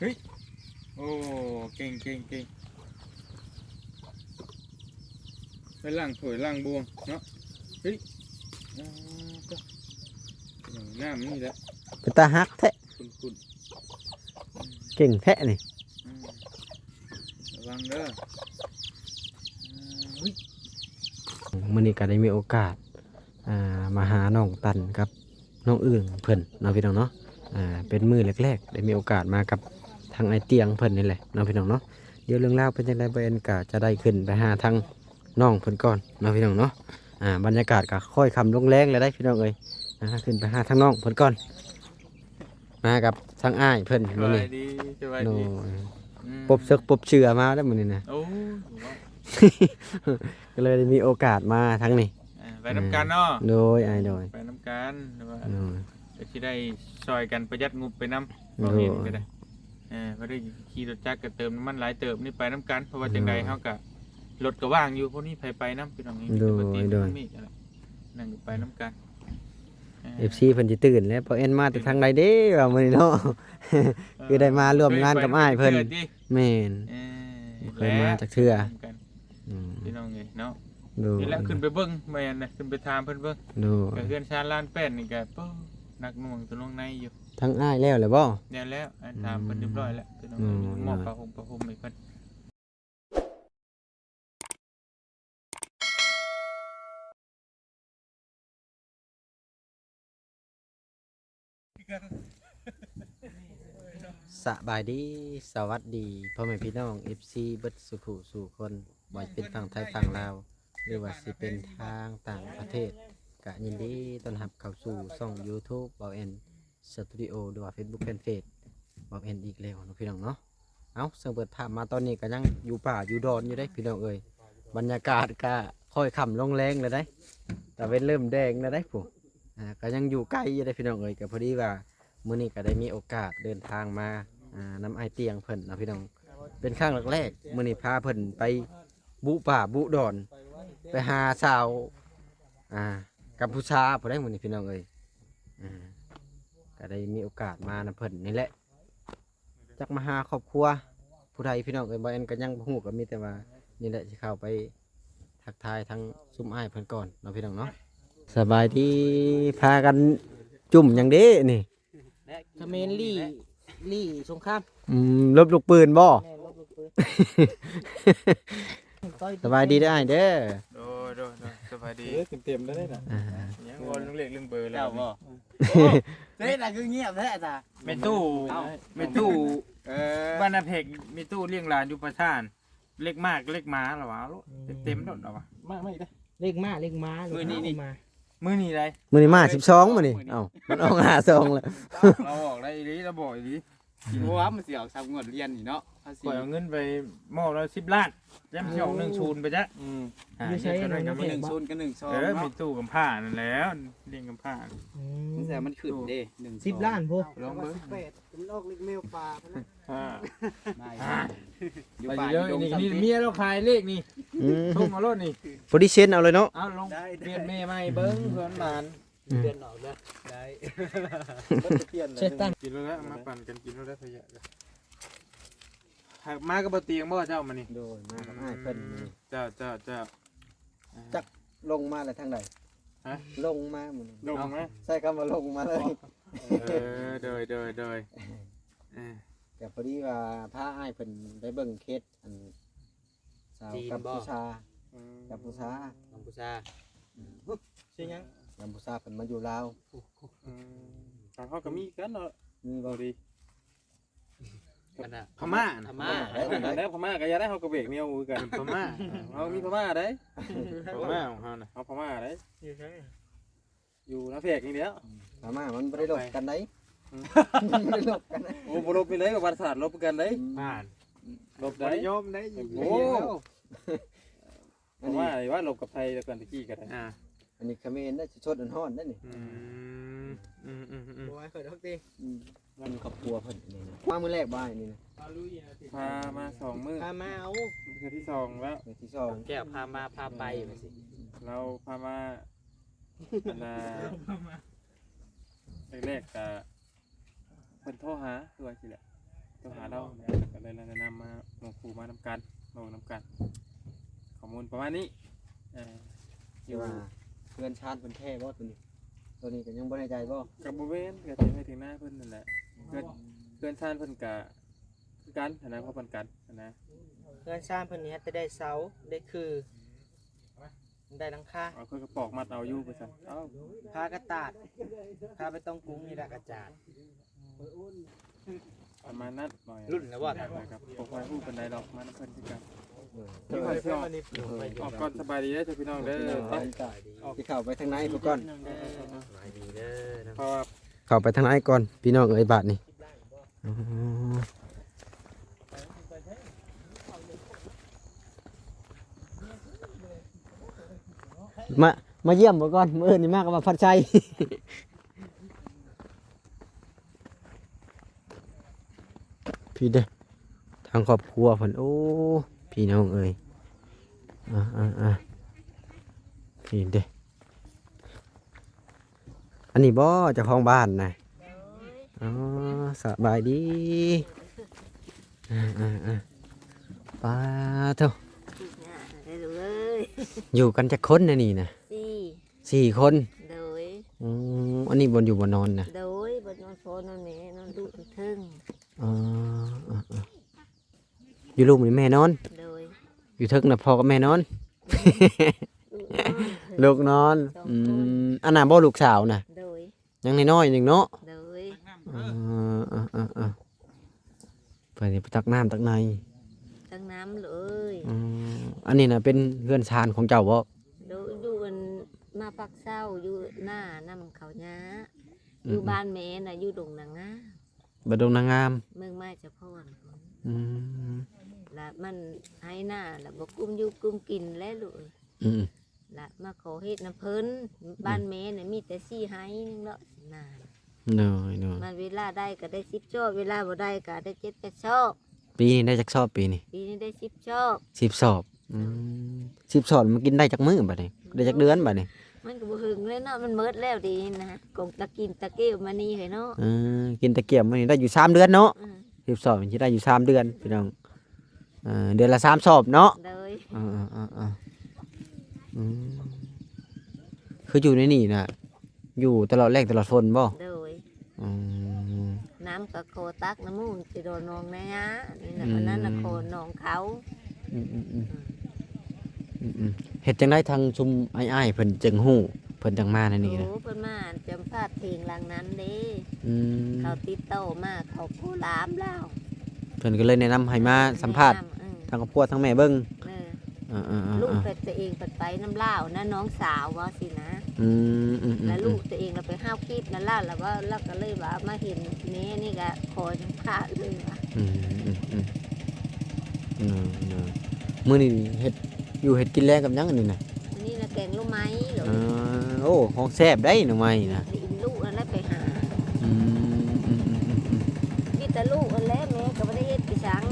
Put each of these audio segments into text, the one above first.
เฮ้ยโอ้เก่งไปล้างถ้วยล้างบวงเนาะเฮ้ยก็น้ำนี่แหละ เป็นตาฮักแท้ คุณ เก่งแท้นี่ ระวังเด้อเฮ้ย มื้อนี้ก็ได้มีโอกาสมาหาน้องตันครับน้องอื่นเพิ่นเนาะพี่น้องเนาะเป็นมื้อแรกๆได้มีโอกาสมากับทางไอเตียงเพิ่นนี่แหละเนาะพี่น้องเนาะเดี๋ยวเรื่องราวเป็นจังได๋บ่เอ็นก็จะได้ขึ้นไปหาทางน้องเพิ่นก่อนเนาะพี่น้องเนาะบรรยากาศก็ค่อยค่ำลงแรงแล้วได้พี่น้องเอ้ยขึ้นไปหาทางน้องเพิ่นก่อนมากับทางอ้ายเพิ่น ส มื้อบ า นี้ ยดีสบาย โน้ ดี ปบซึกปบเชื่อมาได้วมื้อนี้นะ โอ้ ก็เลยได้มีโอกาสมาทั้งนี้ ไปน้ำกันเนาะ โดยอ้ายโดย ไปน้ำกันแต่ว่า โดย จะที่ได้ซอยกันประหยัดงบไปน้ำบ่เห็นก็ได้ก็ได้ขี่รถจักรก็เติมน้ำมันหลายเติมนี่ไปน้ำกันเพราะว่าจังใดเฮาก็รถก็ว่างอยู่พวกนี้ไปน้ำพี่น้องนี่ปกติมีอะไรนั่งไปน้ำกัน FC เพิ่นสิตื่นแล้วพอเอ็นมาแต่ทางใดเด้ว่ามื้อนี้เนาะ คือได้มาร่วมงานกับอ้ายเพิ่นแม่นเคยมาจากเทื่อพี่น้องไงเนาะ โดย นี่แหละขึ้นไปเบิ่งแม่นน่ะขึ้นไปถามเพิ่นเบิ่ง โดย ก็เฮือนชาล้านแป้นนี่ก็ปุ๊บนักหน่วงตัวลงในอยู่ ทั้งอ้ายแล้วแหละบ่ เนี่ยแล้วถามเพิ่นเรียบร้อยแล้วพี่น้องหมอบประหมให้เพิ่นสบายดีสวัสดีพ่อแม่พี่น้อง FC เบิดสุขุสู่คนบ่ว่าเป็นฝั่งไทยฝั่งลาวหรือว่าสิเป็นทางต่างประเทศก็ยินดีต้อนรับเข้าสู่ช่อง YouTube บ่าวแอนสตูดิโอหรือว่า Facebook Fanpage บ่าวแอนอีกแล้วเนาะพี่น้องเนาะซึ่งเปิดภาพมาตอนนี้ก็ยังอยู่ป่าอยู่ดอนอยู่ได้พี่น้องเอ้ยบรรยากาศก็ค่อยค่ำลงแรงเลยได้แต่เว้นเริ่มแดงแล้วได้ผู้ก็ยังอยู่ใกล้อยู่ได้พี่น้องเอ้ยก็พอดีว่ามื้อนี้ก็ได้มีโอกาสเดินทางมาน้ำไอเตียงเพิ่นนะพี่น้องเป็นครั้งแรกๆมื้อนี้พาเพิ่นไปบุป่าบุดอนไปหาสาวกัมพูชาผู้ใดมื้อนี้พี่น้องเอ้ยก็ได้มีโอกาสมานะเพิ่นนี่แหละจักมาหาครอบครัวผู้ใดพี่น้องเอ้ยบ่แอนก็ยังบ่ฮู้ก็มีแต่ว่านี่แหละสิเข้าไปทักทายทั้งซุ่มอ้ายเพิ่นก่อนเนาะพี่น้องเนาะสบายดีพากันจุ่มหยังเด้นี่ เขมรลี่สงคราม ลบลูกปืนบ่ แม่ลบลูกปืน สบายดีได้อเด้อ โดสบายดี เต็มแล้วได้น่ะ ยังบ่ลุงเล็กลุงเบอร์แล้วบ่ เฮ้ยน่ะคือเงียบแท้จ้ะ แม่ตู้บ้านนาเพกมีตู้เลี้ยงหลานอยู่ประชานเล็กมากเล็กม้าหรอวะเต็มรถหรอวะ ไม่ได้ เลขม้ามื้อนี้นี่มา มื้อนี้ได้ มื้อนี้มา12มื้อนี้มันออก52แล้ว เราบอกได้อีหลีเราบอกอีหลี เพราะว่ามันสิออกซ้ำงวดเรียนนี่เนาะภาษี ก่อยเอาเงินไปมอบแล้ว10 ล้านแล้วมันสิออก1-0ไปจ้ะ ไม่ใช่ เงิ นะ น นะ ก็ เพ มี จบ่ 1-0กับ1-2 มี เนาะ ตู้กับผ้านั่นแล้วเลี้ยงกับผ้า มันแต่มันขึ้นเด้1 10 ล้านพวก ลองเบิ่ง เป็นออกเลขเมลปลาพุ่นนะ อยู่ ไป ป่า เยอะนี่เมียเราขายเลขนี่ทุ่งเอารถนี่ พอดีเซ็นเอาเลยเนาะ เอาลงเปลี่ยนเมย์ใหม่เบิ้งเพื่อนหลาน เดือนออกแล้ว ได้มันจะเปลี่ยน เช็ดตั้ง กินแล้วมาปั่นกันกินแล้วพะยะหากมากับบะเตียงบ่เจ้ามานี่ โดยมากับอ้ายเพิ่นนี่ เจ้าจักลงมาแล้วทางใดลงมามื้อนี้ ลงไหม ใช้คำว่าลงมาเลย โดยแต่พอดีว่าพาอ้ายเพิ่นไปเบิ่งเคสอันสาวกัมพูชากัมพูชา กัมพูชาชื่อหยัง กัมพูชาเพิ่นมาอยู่ลาว ทางเขาก็มีกันเนาะ มีบ่ ดี กันน่ะ พม่า พม่า แล้วพม่าก็อย่าได้เฮาก็เบรกแนวกัน พม่า เฮามีพม่าได้ พม่าของเขาน่ะ เฮาพม่าได้ อยู่ใช่ อยู่นาเพกนี่เดียว พม่ามันบ่ได้ลบกันได้บ่ได้ลบกันได้ โอ้บ่ลบไปเลยกับประสาทลบกันได้ บ้าน ลบได้ ยอมได้ โอ้เพราะว่าลบกับไทยแล้วกันตะกี้ก็ได้ อันนี้เขมรได้ชดอันฮ้อนได้นี่ บ่ให้เพิ่นฮอกติ มันครอบครัวเพิ่นนี่นะมามื้อแรกบ่ายนี่นะ พามา2มื้อ พามาเอา มื้อที่2แล้ว มื้อที่สอง แก้วพามาพาไปว่าสิ เราพามาอันน่ะแรกๆก็เพิ่นโทรหาคือว่าสิแหละ ต้องหาเราก็เลยแนะนำมาหมู่ครูมานำกันลงนำกันข้อมูลประมาณนี้อยู่ ว่าเพื่อนชาติเพิ่นแท้บ่ตัวนี้ก็ยังบ่แน่ใจบ่ กับบ่เว้นก็สิให้ถึงหน้าเพิ่นนั่นแหละเพื่อนชาติเพิ่นก็คือกันนะเพราะเพิ่นกันนะ เงินสร้างเพิ่นนี่จะได้เสาได้คือได้หลังคา เอาเพิ่นก็ปอกมัดเอาอยู่ไปซั่นเอ้า พากระตาดพาไปต้องกรุงนี่ละกระจาด ประมาณนั้นหน่อย รุ่นแล้วบ่ ครับบ่ค่อยฮู้ปานใดหรอกมานำเพิ่นคือกัน ที่มาเพื่อนมันนี่ไป ออกก่อนสบายดีเด้อจ้ะพี่น้องเด้อ สิเข้าไปทางไหนพุ่นก่อน สบายดีเด้อ เพราะว่า เข้าไปทางไหนก่อนพี่น้องเอ้ยบาดนี่อ๋อมาเยี่ยมบ่ก่อนมื้ออื่นนี่มากับว่าพัดชัย พี่เด้อทางครอบครัวเพิ่นโอ้พี่น้องเอ้ยพี่เด้ออันนี้บ่เจ้าของบ้านนะอ๋อสบายดีป้าเท่า ได้เลย อยู่กันจักคนนะนี่นะ สี่ 4 คน โดย อันนี้บนอยู่บนนอนนะ โดยบนนอนโฟนอนแม่นอนดูทึ่ง อ๋ออยู่ลูกนี่แม่นอน โดย อยู่เทึกนะพ่อกับแม่นอน ลูกนอน ลูกนอนอันน่ะบ่ลูกสาวนะ โดย ยังน้อยๆหนึงเนาะ โดย เพิ่นสิไปตักน้ำตักใน ตั้งน้ำเลย อันนี้น่ะเป็นเรือนชานของเจ้าบ่ โดยอยู่กันมาปักเศร้าอยู่หน้านำเขาหญ้าอยู่บ้านแม่น่ะอยู่ดงนางงา บ่ดงนางงาม เมืองไม้เจะพ่อน อืม ละมันให้หน้าละบ่กุ้มอยู่กุ้มกินแล้วลูก อืม ละมาขอเฮ็ดน้ำเพิ่นบ้านแม่น่ะมีแต่ซี่ให้นึงเนาะน่ะ น้อย มันเวลาได้ก็ได้10ชอบเวลาบ่ได้ก็ได้7 8ชอบ ๆปีนี้ได้จักสอบปีนี้ ปีนี้ได้10ชอบ 10สอบ10สอบมันกินได้จักมื้อบัดนี้ได้จักเดือนบัดนี้ มันก็บ่หึงเลยเนาะมันเมิดแล้วดีนะกงตะกินตะเกียวมานี่ให้เนาะ กินตะเกียบมื้อนี้ได้อยู่3เดือนเนาะ อือ 10สอบมันสิได้อยู่3เดือนพี่น้องเดือนละ3สอบเนาะ เลย คืออยู่ในนี่น่ะอยู่ตลอดแรงตลอดฝนบ่ เลย อืม น้ำก็โคตักน้ำมูกสิโดนนองนะฮะนี่น่ะอันนั้นน่ะโคหนองเขา เฮ็ดจังได๋ทางชุมอ้ายๆเพิ่นจึงฮู้เพิ่นจังมานั่นนี่นะ โอ้เพิ่นมาจำพาดเพลงหลังนั้นเด้ อืม เขาติดโตมาเขาผู้ลามแล้ว เพิ่นก็เลยแนะนำให้มาสัมภาษณ์ อืม ทางครอบครัวทั้งแม่เบิ่ง เออลูกเป็ดตัวเองเป็ดไปน้ำเล่าวนะน้องสาวว่าสินะ แล้วลูกตัวเองเราไปห้าวคลิปนั่นล่ะแล้วว่าเราก็เลยว่ามาเห็นนี้นี่ก็ขอจังพระเลยว่า มื้อนี้เฮ็ดอยู่เฮ็ดกินแลงกับหยังอันนี้น่ะ อันนี้นะแกงลูกไม้เหรอ โอ้ของแซ่บได้หน่อไม้นะ ได้อินลูกนั่นแหละไปหา อืม มีแต่ลูกอันแล้วแม่ก็ไม่ได้เฮ็ดไปสัง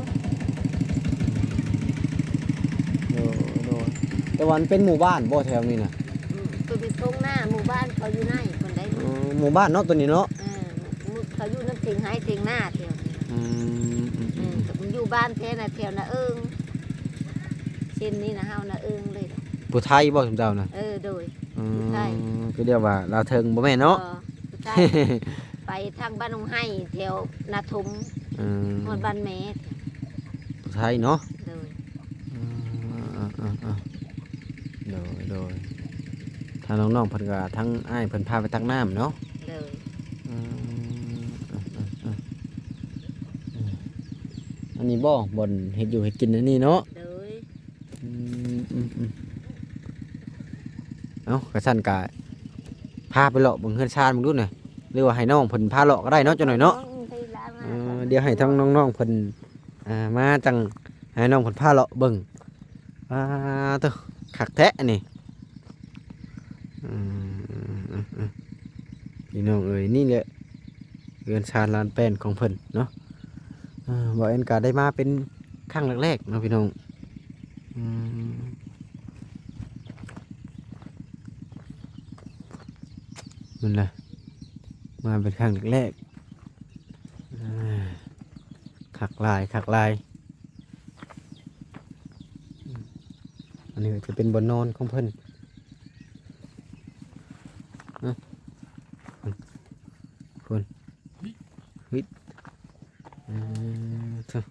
แต่วันเป็นหมู่บ้านบ่แถวนี้น่ะ ตัวเป็นตรงหน้าหมู่บ้านเขาอยู่ไหนคนใด หมู่บ้านเนาะตัวนี้เนาะ เขาอยู่น้ำเสียงให้เสียงหน้าแถวแต่มันอยู่บ้านแท้น่ะแถวน่ะเช่นนี้นะเฮาน่ะเลย ผู้ไทยบ่สมเจ้าน่ะ โดย ไทย คือเรียกว่าลาวเทิงบ่แม่นเนาะ ใช่ไปทางบ้านหนองไห้แถวนาทุมฮอดบ้านแม่ ผู้ไทยเนาะ เลย โดยทางน้องๆเพิ่นก็ทั้งอ้ายเพิ่นพาไปตักน้ำเนาะ เลย อันนี้บ่บ่อนเฮ็ดอยู่เฮ็ดกินอันนี้เนาะ เลย เอ้ากระสั่นกะพาไปเลาะเบิ่งเฮือนชานมึงดูหน่อยหรือว่าให้น้องเพิ่นพาเลาะก็ได้เนาะจังหน่อยเนาะเดี๋ยวให้ทั้งน้องๆเพิ่นมาจังให้น้องเพิ่นพาเลาะเบิ่งเด้อคักแท้อันนี้พี่น้องเอ้ยนี่แหละเฮือนชานลานแป้นของเพิ่นเนาะบ่เอ็นก็ได้มาเป็นครั้งแรกๆเนาะพี่น้องนั่นแหละมาเป็นครั้งแรกๆ คักลายคักลายอันนี้จะเป็นบนนอนของเพิ่นนะคนฮิตเถอะ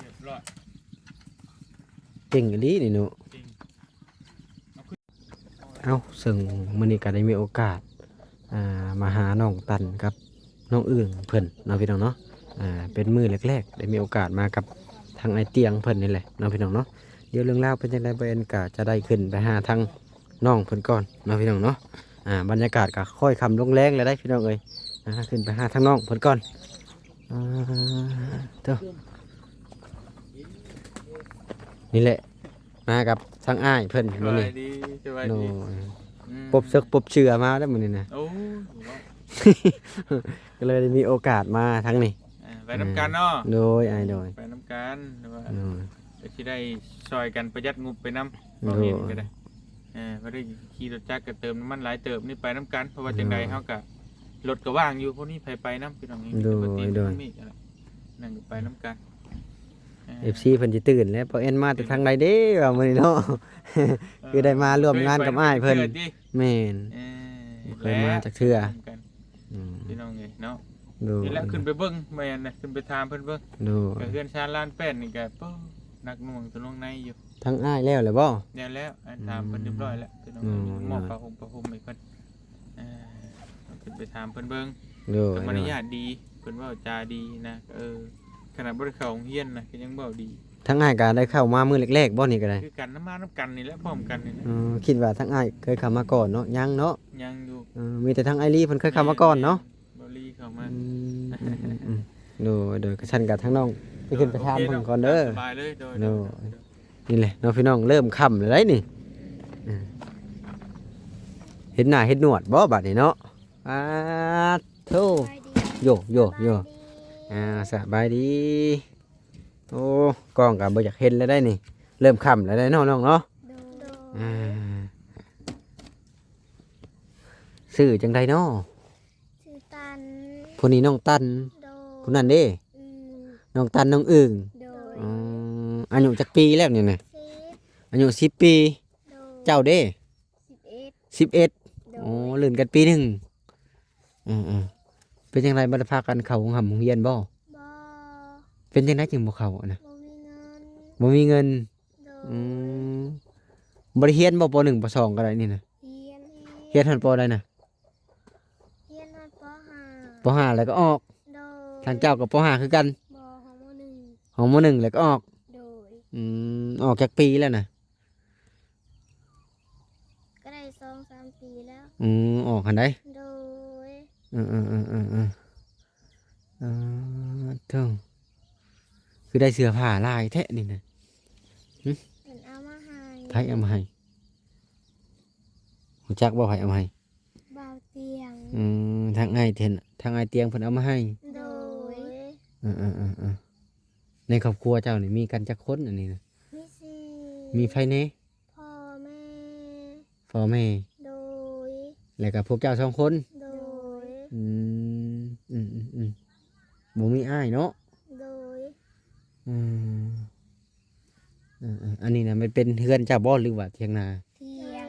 เรียบร้อย เก่งอีหลีนี่หนู จริง เอ้าซึ่งมื้อนี้ก็ได้มีโอกาสมาหาน้องตันครับน้องอึ่งเพิ่นเนาะพี่น้องเนาะเป็นมื้อแรกๆได้มีโอกาสมากับทางไอเตียงเพิ่นนี่แหละเนาะพี่น้องเนาะเดี๋ยวเรื่องราวเป็นจังไดบ่เอ็นก็จะได้ขึ้นไปหาทางน้องเพิ่นก่อนเนาะพี่น้องเนาะบรรยากาศก็ค่อยค่ำลงแรงแล้วได้พี่น้องเอ้ยขึ้นไปหาทางน้องเพิ่นก่อนเด้อนี่แหละมากับทางอ้ายเพิ่น ส มื้อบ า นี้ ยดีสบาย โน่ ดี ปบซึกปบเชื่อมาได้มื้อนี้นะ โอ้ ก็เลยได้มีโอกาสมาทั้งนี้ ไปน้ำกันเนาะ โดยอ้ายโดย ไปน้ำกันแต่ว่า โดย จะที่ได้ซอยกันประหยัดงบไปน้ำบ่เห็นก็ได้บ่ได้ขี่รถจักรก็เติมน้ำมันหลายเติมนี่ไปน้ำกันเพราะว่าจังใดเฮาก็รถก็ว่างอยู่พวกนี้ไปน้ำพี่น้องนี่ปกติมันมีอะไรนั่นก็ไปน้ำกัน FC เพิ่นสิตื่นแล้วบ่เอ็นมาแต่ทางใดเด้ว่ามื้อนี้เนาะ คือได้มาร่วมงานกับอ้ายเพิ่น แม่นเคยมาจากเทื่ออืม พี่น้องไงเนาะ โดย นี่แหละขึ้นไปเบิ่งแม่นนะขึ้นไปถามเพิ่นเบิ่ง โดย ก็เฮือนชาล้านแป้นนี่ก็เปิ้นักหน่วงตัวลงในอยู่ ทั้งอ้ายแล้วแหละบ่ แน่แล้วอันถามเพิ่นเรียบร้อยแล้วพี่น้อง อืม มอบประหมให้เพิ่นขึ้นไปถามเพิ่นเบิ่ง โดย ก็มารยาทดีเพิ่นเว้าจาดีนะขนาดบ่ได้เข้าโรงเรียนนะก็ยังเว้าดี ทั้งอ้ายก็ได้เข้ามามื้อแรกๆบ่นี่ก็ได้ คือกันน้ำกันนี่แหละพร้อมกันนี่นะ คิดว่าทั้งอ้ายเคยเข้ามาก่อนเนาะยังเนาะ ยังอยู่ มีแต่ทั้งไอรีเพิ่นเคยเข้ามาก่อนเนาะ บ่รีเข้ามา โดยกระชั้นกับทั้งน้องไปขึ้นไปถามเพิ่นก่อนเด้อ สบายเลยโดย โดย นี่แหละน้องพี่น้องเริ่มค่ำแล้วได้นี่เห็นหน้าเห็นหนวดบ่บัดนี้เนาะโธ่โยสบายดีโอ้กล้องก็บ่อยากเห็นแล้วได้นี่เริ่มค่ำแล้วได้เนาะน้องเนาะชื่อจังไดเนาะ ชื่อตัน ผู้นี้น้องตัน โด ผู้นั้นเด้ น้องตันน้องอึ่ง โดย อายุจักปีแล้วเนี่ยนะ สิบ อายุ10 ปี โดย เจ้าเด้ 11 11 โด โอ้ ย ลื่นกันปีหนึ่งเป็นยังไงบ่ได้พากันเข้าโรงเรียนบ่ บ่ เป็นจังไดจึงบ่เข้าอะนะ บ่มีเงิน บ่มีเงิน โด อื ย มบ่ได้เรียนบ่ป .1 ป .2 ก็ได้นี่นะ เฮียน เรียนทันปใดนะ เฮียนฮอดป ป .5 แล้วก็ออก โดย ทางเจ้าก็ป .5 คือกัน บ่ของมหนึ่ง ของม .1 แล้วก็ออก โดย ออกจากปีแล้วนะ ก็ได้2-3 ปีแล้ว ออกหันได้ โดย เท่าคือได้เสื้อผ้าลายแท้นี่นะ เพิ่นเอามาให้ ไผเอามาให้รู้จักบ่ไผเอามาให้ บ่าวเตียง ทางไอเทนทางไอเตียงเพิ่นเอามาให้ โดย ในครอบครัวเจ้านี่มีกันจักคนอันนี้นะ มีสี่ มีไผแน่ พ่อแม่ พ่อแม่ โดย แล้วก็พวกเจ้าสองคน โดย บ่มีอ้ายเนาะ โดย อันนี้นะมันเป็นเฮือนเจ้าบ่หรือว่าเถียงนา เถียง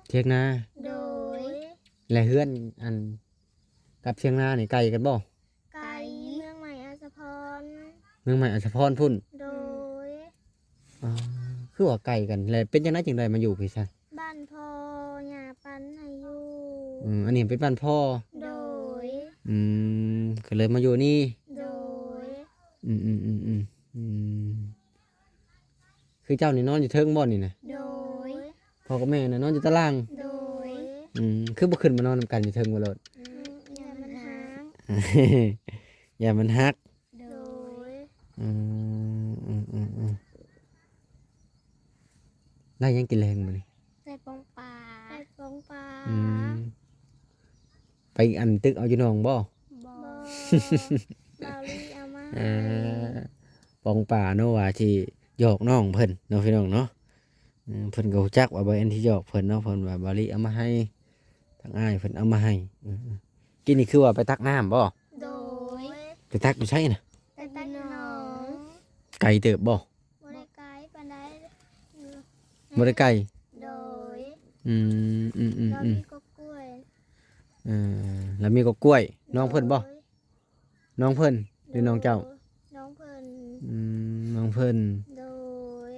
เถียงนา โดย และเฮือนอันกับเถียงนานี่ไกลกันบ่ ไก่เมืองใหม่อาสะพร เมืองใหม่อัศพรพุ่น โดย คือว่าไกลกันแล้วเป็นจังไดจึงได้มาอยู่พี่ซะ บ้านพ่อหญ้าปันให้อยู่ อันนี้เป็นบ้านพ่อ โดย ก็เลยมาอยู่นี่ โดย คือเจ้านี่นอนอยู่เทิงบ่นี่นะ โดย พ่อกับแม่น่ะนอนอยู่ตาราง โดย คือบ่ขึ้นมานอนนำกันอยู่เทิงบ่โลด อย่ามันหาง อย่ามันฮัก โดย ได้ยังกินแรงมื้อนี้ ใส่ปองปลาใส่ปองปลา ไปอันตึกเอาอยู่หนองบ่ บ่เราลีเอามาให้ ปองป่าเนาะว่าที่หยอกน้องเพิ่นเนาะพี่น้องเนาะเพิ่นก็รู้จักว่าบ่อันที่หยอกเพิ่นเนาะเพิ่นว่าบาลีเอามาให้ทางอ้ายเพิ่นเอามาให้กินนี่คือว่าไปตักน้ำบ่ โดย ไป ไปตักอยู่ใช่น่ะ แต่ตักน้อง ไก่เติบบ่ บ่ได้ไกลปานใด บ่ได้ไก่ โดย อืมอืมอืม เรา อืม มีก็กล้วย แล้วมีก็กล้วยน้องเพิ่นบ่น้องเพิ่นหรือน้องเจ้า น้องเพิ่น น้องเพิ่น โดย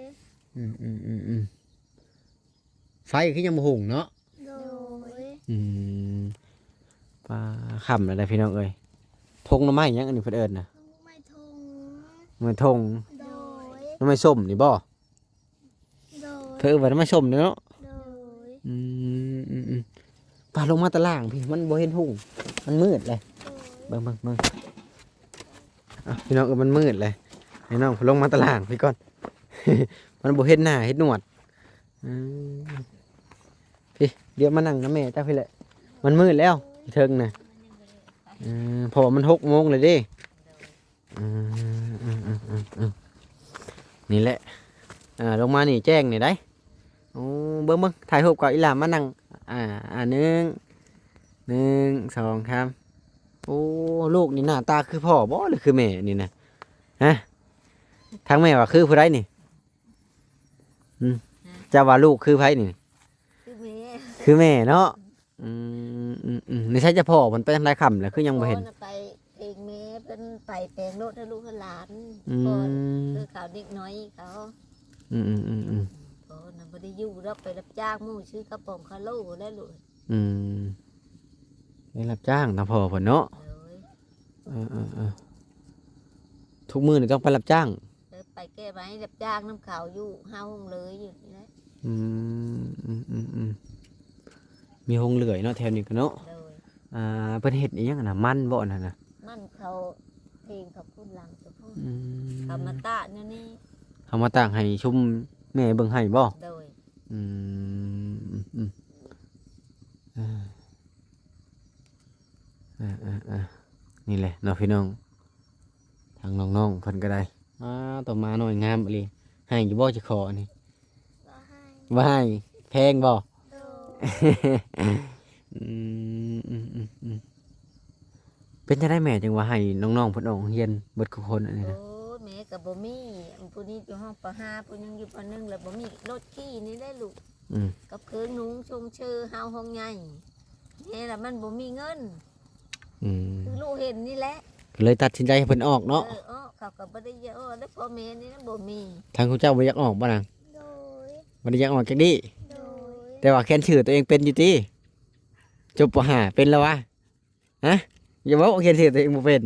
ไฟคือยังบ่หุงเนาะ โดย ปลาค่ำอะไรพี่น้องเอ้ยทงหน่อไม้ยังอันนี้เพิ่นเอิ้นน่ะ ไม่ทง หน่อไม้ทง โดย หน่อไม้ส้มนี่บ่ โดย เพิ่นเอิ้นว่าหน่อไม้ส้มเนาะ โดย ปลาลงมาตะล่างพี่มันบ่เห็นหุงมันมืดเลย โดย เบิ่งพี่น้องมันมืดเลยให้น้องลงมาตะล่างพี่ก่อน มันบ่เห็นหน้าเห็นหนวดพี่เดี๋ยวมานั่งนะแม่เจ้าพี่แหละมันมืดแล้วเทิงน่ะพอมัน6 โมงเลยดินี่แหละลงมานี่แจ้งนี่ได้โอ้เบิ่งถ่ายรูปก่อนอีหลามานั่งหนึ่งสองครับโอ้ลูกนี่หน้าตาคือพ่อบ่หรือคือแม่นี่นะฮะทางแม่ว่าคือผู้ใดนี่จะว่าลูกคือไผนี่ คือแม่ คือแม่เนาะนี่ใช่จะพ่อมันไปทางไรคำแล้วคือยังบ่เห็น พ่อน่ะไปเองแม่เป็นไปแปลงรถให้ลูกให้หลาน อื พ่อ ม คือเขาเด็กน้อยเขา อืม พ่อน่ะบ่ได้อยู่รับไปรับจ้างหมู่ชื่อกระป๋องคาโลได้ลูก ได้รับจ้างนะพ่อเพิ่นเนาะ เลย ทุกมื้อนี่ต้องไปรับจ้าง ไปแก้ไม้รับจ้างน้ำเขาอยู่ห้าห้องเลยอยู่นี่แหละ มีหงเหลื่อยเนาะแถวนี้ก็เนาะ เลย เพิ่นเฮ็ดอีหยังน่ะมันบ่นั่นน่ะ มันเขาเพลงเขาพูดหลังจะพูด อื เขามาตะเนี่ยนี่ เขามาตั้งให้ชุมแม่เบิ่งให้บ่ โดย นี่แหละเนาะพี่น้องทางน้องๆเพิ่นก็ได้ต่อมาหน่อยงามอีหลีให้อยู่บ่จะขอนี่ บ่ให้ ว่าให้แพงบ่ โดย เป็นจะได้แม่จังว่าให้น้องๆเพิ่นออกเรียนเบิดทุกคนอันนี้ โอ้ นะ แม่กับบ่มีอันผู้นี้อยู่ห้องป .5 ผู้นึงอยู่ป .1 แล้วบ่มีรถขี่นี่ได้ลูก อืม กับเครื่องนุงชงเชอเฮาห้องใหญ่นี่ล่ะมันบ่มีเงิน คือลูกเห็นนี่แหละ ก็เลยตัดสินใจให้เพิ่นออกเนาะ เขาก็บ่ได้เยอะแล้วพ่อแม่นี่นะบ่มี ทางคุณเจ้าบ่อยากออกบ่นาง โดย บ่ได้อยากออกจักดี โดย แต่ว่าแค่นชื่อตัวเองเป็นอยู่ติจบป .5 เป็นแล้ววะฮะอย่าบอกว่าแค่นชื่อตัวเองบ่เป็น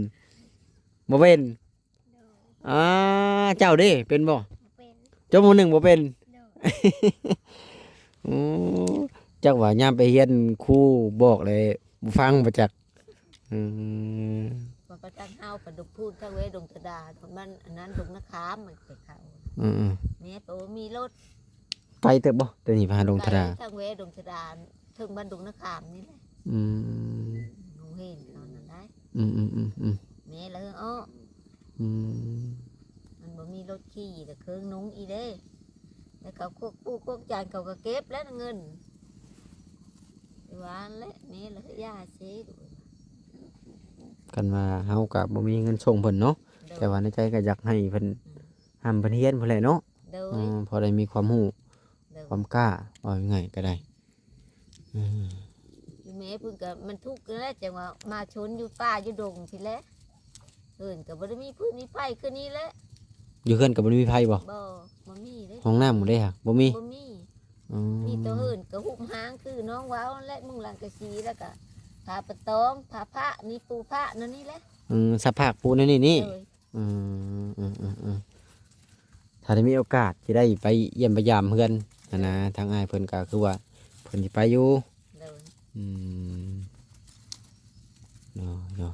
เจ้าเด้เป็นบ่ เป็น จบม .1 บ่เป็น โดย โอ้จักว่ายามไปเรียนครูบอกเลยบ่ฟังบ่จัก ว่าประจังเฮาประดุกพูดทางเวดงตะดามันอันนั้นดงนาคามมันไปเขา แม่บ่มีรถ ไปเถอะบ่แต่นี่พาลงทรา ทางเวดงตะดาถึงบ้านดงนาคามนี่แหละ อืม หนูเห็นตอนนั้นได้ อืม แม่เลยมันบ่มีรถขี่แต่เครื่องนุ้งอีเด้แล้วเขาพวกจานเขาก็เก็บแล้วเงินหวานและแม่เลยย่าเสีย กันว่าเฮาก็บ่มีเงินส่งเพิ่นเนาะแต่ว่าในใจก็อยากให้เพิ่นห้ามเพิ่นเรียนพุ่นแหละเนาะ โดย พอได้มีความรู้ โดย ความกล้าว่ายังไงก็ได้ แม่เพิ่นก็มันทุกข์แล้วจังว่ามาชนอยู่ป่าอยู่ดงทีแลวเอิ้นก็บ่ได้มีพื้นมีไฟคือนี้แหละ อยู่เฮือนก็บ่ได้มีไผบ่ บ่มีเด้ ห้องน้ำบ่ได้ค่ะบ่มี บ่มี อืม มีตัวเอิ้นก็หุบหางคือน้องว้าวและมุงหลังกะสีแล้วก็ผ้าปะตองผ้าพระนี่ปูพระนั่นนี่แหละ สภาพปูนนี่นี่ โดย ถ้าได้มีโอกาสสิได้ไปเยี่ยมไปยามเพื่อนนะทางอ้ายเพิ่นก็คือว่าเพิ่นสิไปอยู่ โดย เนาะ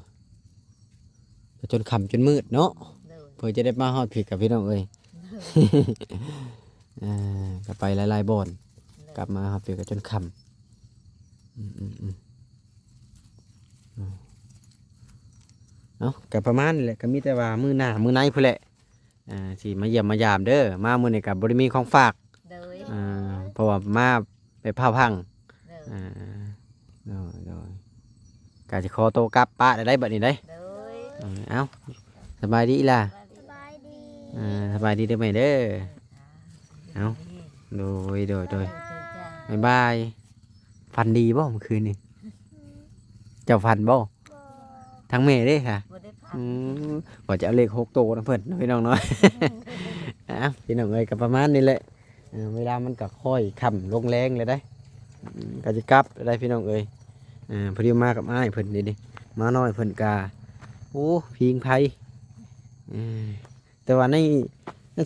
จนค่ำจนมืดเนาะ โดย เพื่อจะได้มาฮอดผิดกับพี่น้องเอ้ย ก็ไปหลายๆบ่อนกลับมาฮอดผิดกับจนค่ำเนาะก็ประมาณนี้แหละก็มีแต่ว่ามื้อหน้ามื้อไหนพุ่นแหละสิมาเยี่ยมมายามเด้อมามื้อนี้ก็บ่ได้มีของฝาก โดย เพราะว่ามาไปพาพัง โดย กาจะขอโตวกลับป้าได้บัดนี้ได้ โดย โ เอ้าสบายดีล่ะ สบายดี สบายดีเด้อแม่เด้อเอ้าโดยบ๊ายบายฟันดีบ่เมื่อคืนนี่เจ้าฟันบ่ บ่ ทั้งแม่เด้ค่ะ บ่ได้พัก ว่าจะเอาเลข6โตวนะเพิ่นพี่น้องเนาะ พี่น้องเอ้ยก็ประมาณนี้แหละเวลามันก็ค่อยค่ำลงแรงเลยได้ก็จะกลับได้พี่น้องเอ้ยพอดีมากับอ้ายเพิ่นนี่มาน้อยเพิ่นกาโอ้พิงไผแต่ว่าใน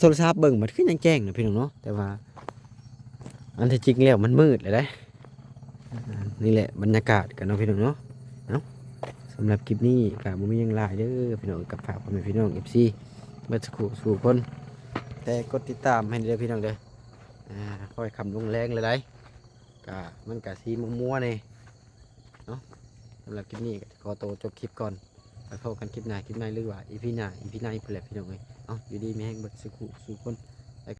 โทรศัพท์เบิ่งมันคือยังแจ้งนะพี่น้องเนาะแต่ว่าอันที่จริงแล้วมันมืดเลยได้นี่แหละบรรยากาศกันเนาะพี่น้องเนาะสำหรับคลิปนี้ก็บ่มีหยังหลายเด้อพี่น้องกับฝากพ่อแม่พี่น้อง FC เบิดสู่คนแต่กดติดตามให้เด้อพี่น้องเด้อค่อยคำลงแรงเลยได้ก็มันก็สีมัวๆนี่เนาะสำหรับคลิปนี้ก็ขอตัวจบคลิปก่อนไปพบกันคลิปหน้าหรือว่าอีพีหน้าอีกเพิ่นแหละพี่น้องเอ้ยอยู่ดีมีแฮงเบิดสู่คน